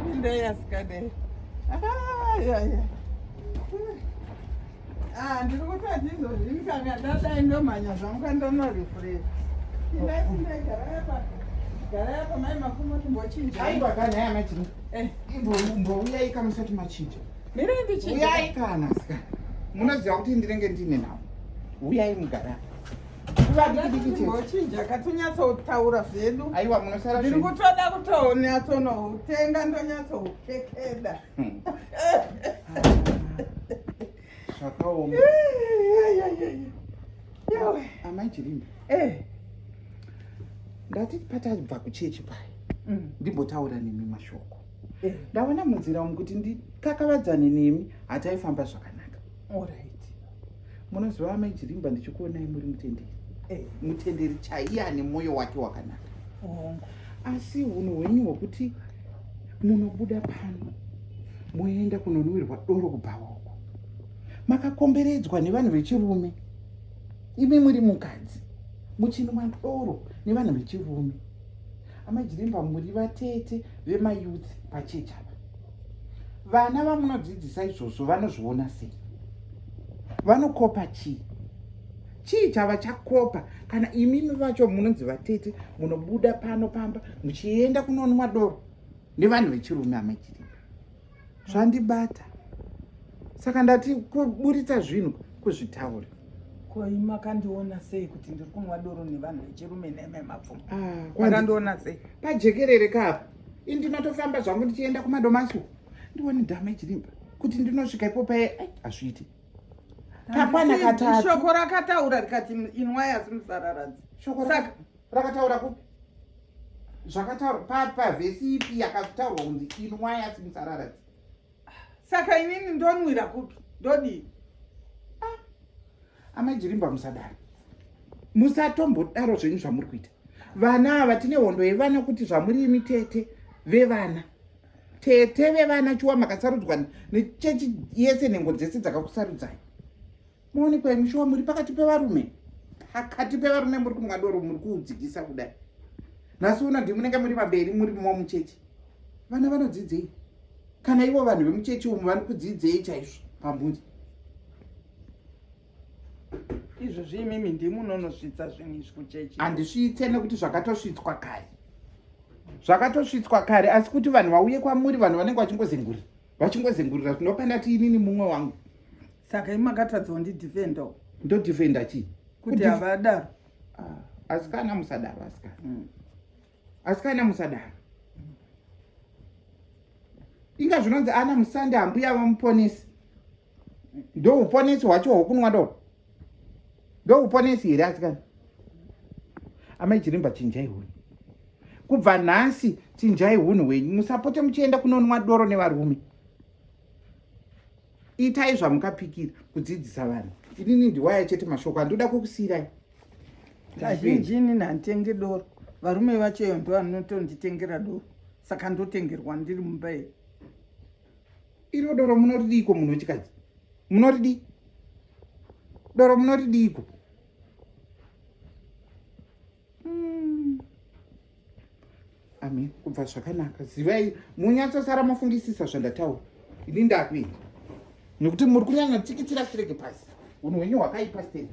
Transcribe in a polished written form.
Pindai asikadai. Ndiri kutoti izvozvi ndadai ndomhanya zvangu kandonorefresh. Pindai gara apa mai mafumo timbochinja. Aiwa kana ya machini. Imbouya ikamusati machinja. Mire ndichinja. Uyai kana sika. Munoziva kuti ndirenge ndine nawo. Uyai mugara. Timbochinja katinyatsotaura zvedu. Aiwa munosara ndiri kutoda kutonyatsonoutenga ndonyatsokekeda. Zvakaoma. Amai Jilimba. Ndati patadibva kuchechi paya ndimbotaura nemi mashoko. Ndaona munzira umu kuti ndikakavadzane nemi hataifamba zvakanaka. Munoziva Amai Jilimba ndichikuonai muri mutenderi. Mutenderi chaiye ane mwoyo wake wakanaka. Asi hunhu hwenyu hwokuti munobuda pano moenda kunonwirwa doro kubhawa uko. Makakomberedzwa nevanhu vechirume. Imi muri mukadzi muchinwa doro nevanhu vechirume. Amai Jilimba muri vatete vemayuthi pachechi apa. Vana vamunodzidzisa izvozvo vanozviona sei? Vanokopa chii? Chii chava chakopa kana imimi vacho munonzi vatete munobuda pano pamba muchienda kunonwa doro nevanhu vechirume? Amai Jilimba, zvandibata. Saka ndati kuburitsa zvinhu kuzvitaura. Makandiona sei kuti ndiri kunwa doro nevanhu vechirume nememapfumo? Makandiona sei? Pajekerere kapa ndinotofamba zvangu ndichienda kumadomasi. Ndione Amai Jilimba kuti ndinosvika ipopa hazviiti. Kapana katatu. Shoko rakataura rikati inwai asi musararadzi. Shoko rakataura kupi? Zvakataura pavhesi ipi yakataurwa kunzi inwai asi musararadzi? Saka inini ndonwira kupi? Ndodii? Amai Jilimba musadaro. Musatombodaro zvenyu zvamuri kuita. Vana ava tine hondo yevana kuti zvamuri imi tete vevana. Tete vevana chiwa makasarudzwa nechechi yese nengo dzese dzakakusarudzai. Muone kwa mushuwa muri pakati pevarume. Pakati pevarume muri kunwa doro muri kudzikisa kudai. Nasi una ndimunenge muri pamberi muri muchechi. Vana vanodzidzei? Kana ivo vanhu vemuchechi umu vanokudzidzei chaizvo pamburi? Izvozvi imimi ndimunonosvitsa zvinhu izvi kuchechi. Handisvitse nekuti zvakatosvitswa kare. Zvakatosvitswa kare, asi kuti vanhu vauye kwamuri vanhu vanenge vachingozengurira zvinopanda kuti inini mumwe wangu. Saka imi makatadza kundidhifendawo. Ndodhifenda chii? Kuti havadaro. Asikana musadaro, asikana. Asikana musadaro. Inga zvinonzi ana musande ambuya vamuponesi. Ndo uponesi hwacho hwokunwa doro. Ndo uponesi here asikana. Amai Jilimba, chinjai hunhu. Kubva nhasi chinjai hunhu hwenyu. Musapote muchienda kunonwa doro nevarume. Itai zvamukapikira kudzidzisa vanhu. Inini ndiwaya chete mashoko andoda kukusiyirai. Kazhinji inini handitenge doro. Varume vacho ndo vanotonditengera doro. Saka ndotengerwa ndiri mumba here. Iro doro munoridiko munhu wechikadzi? Munoridi? Doro munoridiko? Amen. Kubva zvakanaka. Zivai munyatsosara mafungisisa zvandataura. Ini ndakuita. Nekuti muri kunyanya tsikitsira chirege pasi. Unhu hwenyu hwakaipa sei?